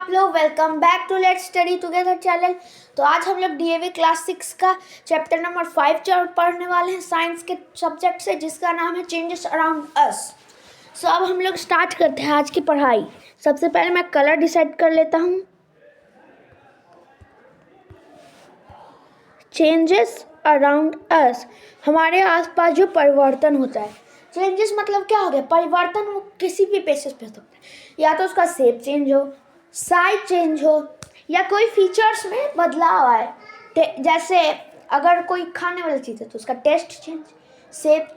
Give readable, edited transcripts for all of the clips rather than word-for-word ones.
आप लोग welcome back to let's study together channel. तो आज हम लोग डीएवी क्लास 6 का चैप्टर नंबर 5 पढ़ने वाले हैं साइंस के सब्जेक्ट से, जिसका नाम है चेंजेस अराउंड अस। सो अब हम लोग स्टार्ट करते हैं आज की पढ़ाई। सबसे पहले मैं कलर डिसाइड कर लेता हूँ। चेंजेस अराउंड अस, हमारे आसपास जो परिवर्तन होता है। चेंजेस मतलब क्या हो गया? परिवर्तन। वो किसी भी बेसिस पे हो सकता है, या तो उसका शेप चेंज हो, साइज चेंज हो, या कोई फीचर्स में बदलाव आए। जैसे अगर कोई खाने वाली चीज़ है तो उसका taste change, shape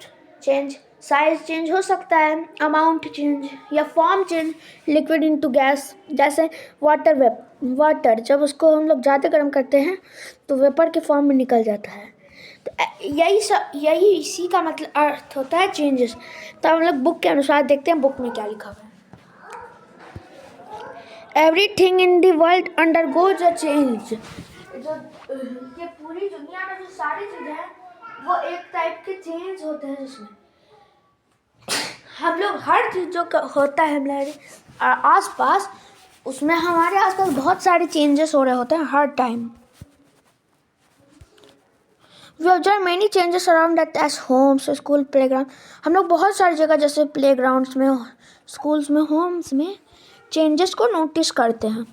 change, size change हो सकता है, अमाउंट चेंज या form change. Liquid into gas, जैसे वाटर जब उसको हम लोग ज़्यादा गर्म करते हैं तो वेपर के फॉर्म में निकल जाता है। तो यही इसी का मतलब अर्थ होता है चेंजेस। तो हम लोग बुक के अनुसार देखते हैं बुक में क्या लिखा हुआ है। Everything in the world undergoes a change. जो ये पूरी दुनिया में जो सारी चीज़ें हैं वो एक टाइप के चेंज होते हैं, जिसमें हम लोग हर चीज़ जो होता है हमारे आसपास, उसमें हमारे आसपास बहुत सारे चेंजेस हो रहे होते हैं हर time. We observe many changes around us as homes, school, playground। हम लोग बहुत सारी जगह जैसे प्लेग्राउंड्स में, स्कूल्स में, होम्स में चेंजेस को नोटिस करते हैं।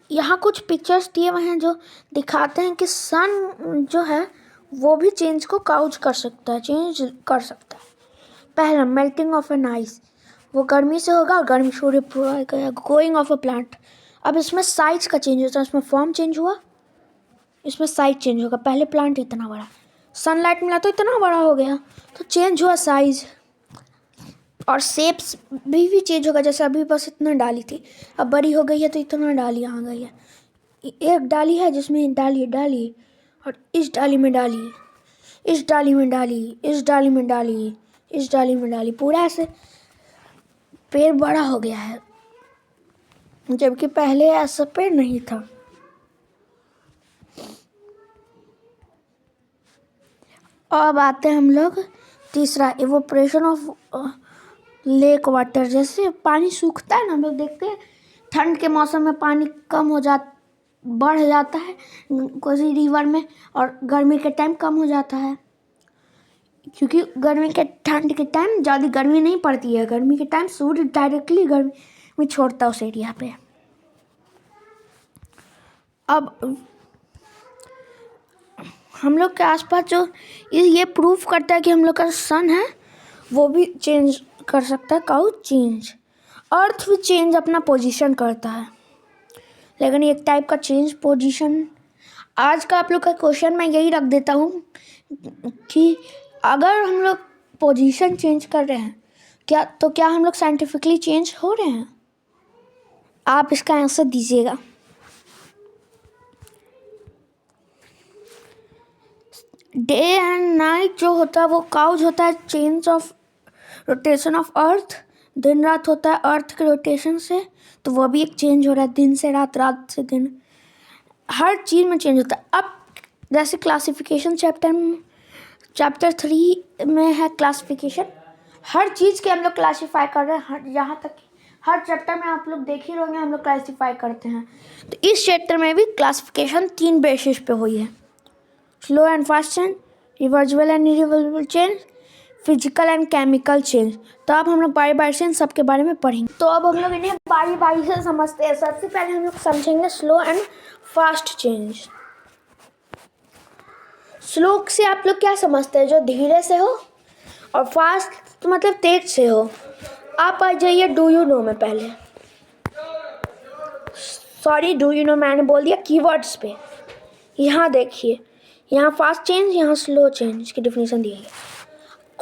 यहाँ कुछ पिक्चर्स दिए हुए हैं जो दिखाते हैं कि सन जो है वो भी चेंज को काउज कर सकता है, चेंज कर सकता है। पहला, मेल्टिंग ऑफ एन आइस, वो गर्मी से होगा, गर्मी सूर्य पूरा गया। ग्रोइंग ऑफ अ प्लांट, अब इसमें साइज का चेंज होता है, इसमें फॉर्म चेंज हुआ, इसमें साइज चेंज होगा। पहले प्लांट इतना बड़ा, सनलाइट मिला तो इतना बड़ा हो गया, तो चेंज हुआ साइज। और शेप्स भी चेंज होगा, जैसे अभी बस इतना डाली थी, अब बड़ी हो गई है तो इतना डाली आ गई है। एक डाली है जिसमें डाली और इस डाली में डाली, इस डाली में डाली, इस डाली में डाली, इस डाली में डाली, पूरा ऐसे पेड़ बड़ा हो गया है, जबकि पहले ऐसा पेड़ नहीं था। अब आते हैं हम लोग तीसरा, इवोपरेशन ऑफ लेक वाटर। जैसे पानी सूखता है ना, हम लोग देखते हैं ठंड के मौसम में पानी कम हो बढ़ जाता है कोई रिवर में, और गर्मी के टाइम कम हो जाता है, क्योंकि ठंड के टाइम ज़्यादा गर्मी नहीं पड़ती है। गर्मी के टाइम सूर्य डायरेक्टली गर्मी छोड़ता है उस एरिया पे। अब हम लोग के आसपास जो ये प्रूफ करता है कि हम लोग का सन है वो भी चेंज कर सकता है, काउज चेंज। अर्थ भी चेंज अपना पोजीशन करता है, लेकिन एक टाइप का चेंज पोजीशन। आज का आप लोग का क्वेश्चन मैं यही रख देता हूँ कि अगर हम लोग पोजीशन चेंज कर रहे हैं क्या हम लोग साइंटिफिकली चेंज हो रहे हैं? आप इसका आंसर दीजिएगा। डे एंड नाइट जो होता है वो काउज होता है change of rotation of earth. दिन रात होता है अर्थ के रोटेशन से, तो वो भी एक चेंज हो रहा है, दिन से रात, रात से दिन, हर चीज़ में चेंज होता है। अब जैसे क्लासिफिकेशन चैप्टर 3 में है क्लासिफिकेशन, हर चीज़ के हम लोग क्लासीफाई कर रहे हैं। यहाँ तक हर चैप्टर में आप लोग देख ही रहोगे हम लोग क्लासीफाई करते हैं। तो इस चैप्टर में भी क्लासिफिकेशन 3 बेसिस पे हुई है: slow and fast change, reversible and irreversible change, physical and chemical change. तो अब हम लोग बारी बारी से इन सब के बारे में पढ़ेंगे। तो अब हम लोग इन्हें बारी बारी से समझते हैं। सबसे पहले हम लोग समझेंगे slow and fast change. Slow से आप लोग क्या समझते हैं? जो धीरे से हो, और फास्ट तो मतलब तेज से हो। आप आ जाइए डू यू नो में। पहले सॉरी, डू यू नो मैंने बोल दिया कीवर्ड्स पे। यहाँ देखिए, यहाँ फास्ट चेंज, यहाँ स्लो चेंज की डिफिनेशन दी है।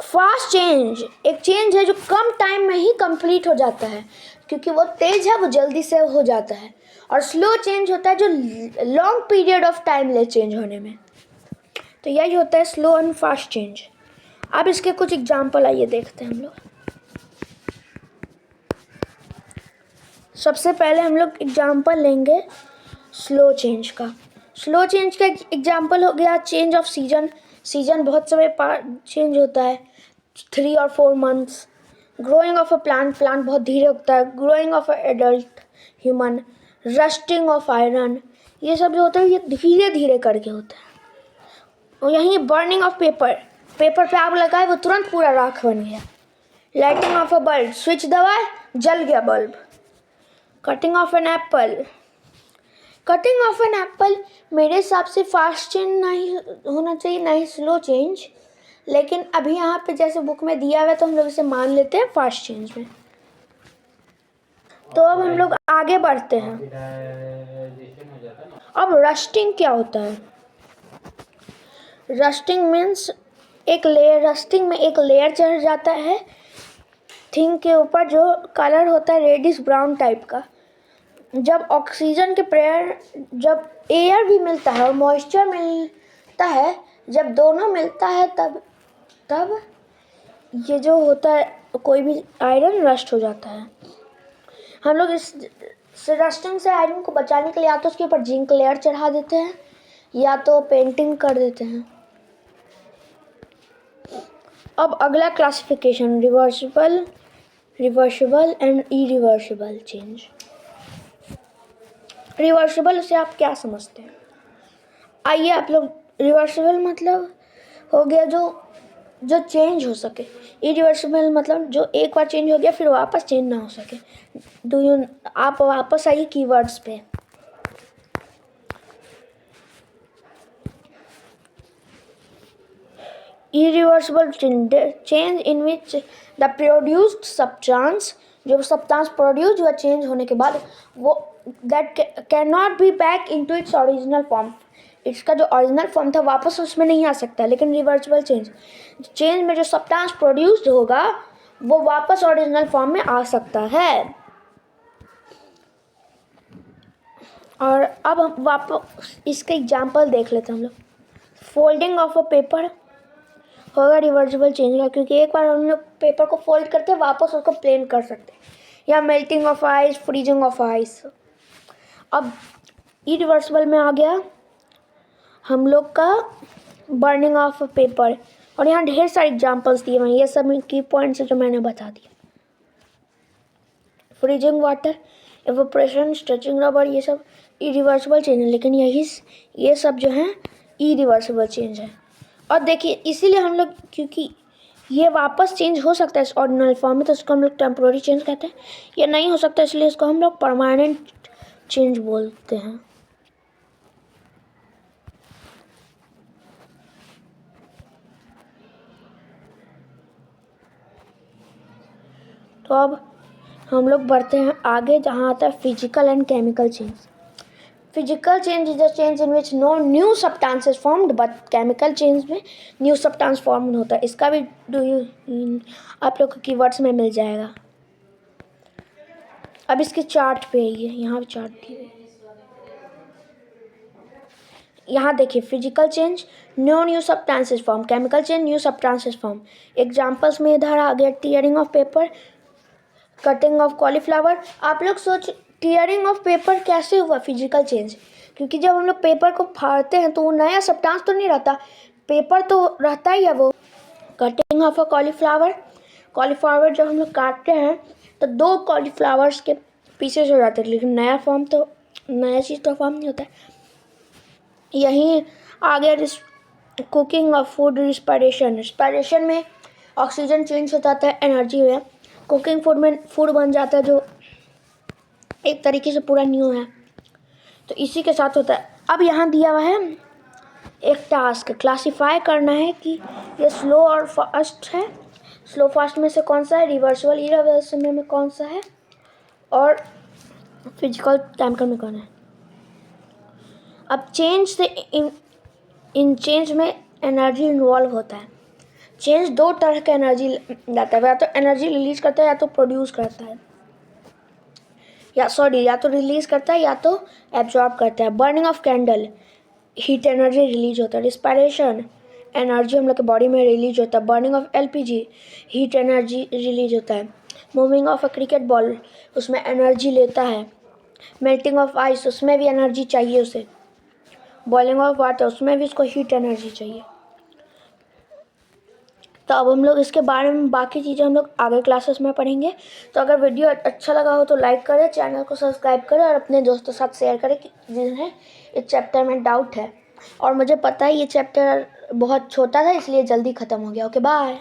फास्ट चेंज एक चेंज है जो कम टाइम में ही कंप्लीट हो जाता है, क्योंकि वो तेज है, वो जल्दी से हो जाता है। और स्लो चेंज होता है जो लॉन्ग पीरियड ऑफ टाइम ले चेंज होने में। तो यही होता है स्लो एंड फास्ट चेंज। अब इसके कुछ एग्जाम्पल आइए देखते हैं हम लोग। सबसे पहले हम लोग एग्जाम्पल लेंगे स्लो चेंज का। स्लो चेंज का एग्जाम्पल हो गया चेंज ऑफ सीजन। सीजन बहुत समय चेंज होता है, 3 और 4 months. Growing of a plant, plant बहुत धीरे उगता है। Growing of a adult, human, rusting of iron, ये सब जो होता है ये धीरे धीरे करके होता है। और यहीं बर्निंग ऑफ पेपर, पेपर पे आग लगाए वो तुरंत पूरा राख बन गया। Lighting of a bulb, switch दबाए जल गया bulb. Cutting of an apple, cutting of an apple मेरे हिसाब से फास्ट चेंज नहीं होना चाहिए, ना ही स्लो चेंज, लेकिन अभी यहाँ पे जैसे बुक में दिया हुआ है तो हम लोग इसे मान लेते हैं फास्ट चेंज में। तो अब हम लोग आगे बढ़ते हैं। अब रस्टिंग क्या होता है? रस्टिंग मीन्स एक लेयर, रस्टिंग में एक लेयर चढ़ जाता है थिंग के ऊपर जो कलर होता है रेडिश ब्राउन टाइप का। जब ऑक्सीजन के प्रेयर, जब एयर भी मिलता है और मॉइस्चर मिलता है, जब दोनों मिलता है तब ये जो होता है कोई भी आयरन रस्ट हो जाता है। हम लोग इस रस्टिंग से आयरन को बचाने के लिए या तो उसके ऊपर जिंक लेयर चढ़ा देते हैं या तो पेंटिंग कर देते हैं। अब अगला classification, reversible and irreversible change. Reversible से आप क्या समझते हैं? आइए आप लोग, रिवर्सिबल मतलब हो गया जो चेंज हो सके। इरिवर्सिबल मतलब जो एक बार चेंज हो गया फिर वापस चेंज ना हो सके। आप वापस आइए कीवर्ड्स पे। Irreversible change in which the produced substance, जो सब्सटेंस प्रोड्यूस हुआ चेंज होने के बाद वो that can not be back into its original form, इसका जो ओरिजिनल फॉर्म था वापस उसमें नहीं आ सकता। लेकिन रिवर्सिबल चेंज में जो सब्सटेंस प्रोड्यूस्ड होगा वो वापस ओरिजिनल फॉर्म में आ सकता है। और अब हम वापस इसके एग्जांपल देख लेते हैं हम लोग। फोल्डिंग ऑफ अ पेपर होगा रिवर्सिबल चेंज का, क्योंकि एक बार हम लोग पेपर को फोल्ड करते हैं वापस उसको प्लेन कर सकते हैं। या melting of ice, freezing of ice. अब इरिवर्सिबल में आ गया हम लोग का बर्निंग ऑफ पेपर, और यहाँ ढेर सारे एग्जांपल्स दिए हुए हैं, ये सब की पॉइंट्स है जो मैंने बता दिया। Freezing water, evaporation, stretching rubber, ये सब इरिवर्सिबल चेंज है, लेकिन ये सब जो है इरिवर्सिबल चेंज है। और देखिए इसीलिए हम लोग, क्योंकि ये वापस चेंज हो सकता है इस ऑर्डिनल फॉर्म में, तो इसको हम लोग टेम्पोररी चेंज कहते हैं। ये नहीं हो सकता इसलिए इसको हम लोग परमानेंट चेंज बोलते हैं। तो अब हम लोग बढ़ते हैं आगे, जहाँ आता है physical and chemical change. Physical change is a change in which no new substances formed, but chemical change में न्यू सब्सटेंस फॉर्म होता है। इसका भी आप लोग को कीवर्ड्स में मिल जाएगा। अब इसके चार्ट पे आइए, यहाँ पे चार्ट दिए, यहाँ देखिए physical change no new substances form, chemical change new substances form. Examples में इधर आ गया tearing of paper, cutting of cauliflower. आप लोग सोच, टीयरिंग ऑफ पेपर कैसे हुआ फिजिकल चेंज? क्योंकि जब हम लोग पेपर को फाड़ते हैं तो वो नया सब्सटेंस तो नहीं रहता, पेपर तो रहता ही है वो। Cutting of a cauliflower, cauliflower जब हम लोग काटते हैं तो 2 कॉलीफ्लावर्स के पीसेस हो जाते हैं, लेकिन नया चीज़ तो फॉर्म नहीं होता है। यहीं आ गया कुकिंग ऑफ फूड, रिस्पायरेशन में ऑक्सीजन चेंज हो जाता है एनर्जी में। कुकिंग फूड में फूड बन जाता है जो एक तरीके से पूरा न्यू है, तो इसी के साथ होता है। अब यहाँ दिया हुआ है एक टास्क, क्लासीफाई करना है कि ये स्लो और फास्ट है। स्लो फास्ट में से कौन सा है, रिवर्सिबल इरिवर्सिबल में कौन सा है, और फिजिकल केमिकल में कौन है। अब चेंज से इन चेंज में एनर्जी इन्वॉल्व होता है। चेंज 2 तरह का एनर्जी लाता है, या तो एनर्जी रिलीज करता है या तो प्रोड्यूस करता है, या तो रिलीज करता है या तो एब्जॉर्ब करता है। Burning of candle, heat energy release होता है। रिस्पायरेशन, एनर्जी हम लोग के बॉडी में रिलीज होता है। Burning of LPG, heat energy release होता है। Moving of a cricket ball, उसमें एनर्जी लेता है। मेल्टिंग ऑफ आइस, उसमें भी एनर्जी चाहिए उसे। बॉइलिंग ऑफ वाटर, उसमें भी उसको हीट एनर्जी चाहिए। तो अब हम लोग इसके बारे में बाकी चीज़ें हम लोग आगे क्लासेस में पढ़ेंगे। तो अगर वीडियो अच्छा लगा हो तो लाइक करें, चैनल को सब्सक्राइब करें और अपने दोस्तों के साथ शेयर करें कि जिन्हें इस चैप्टर में डाउट है। और मुझे पता है ये चैप्टर बहुत छोटा था इसलिए जल्दी ख़त्म हो गया। Okay bye.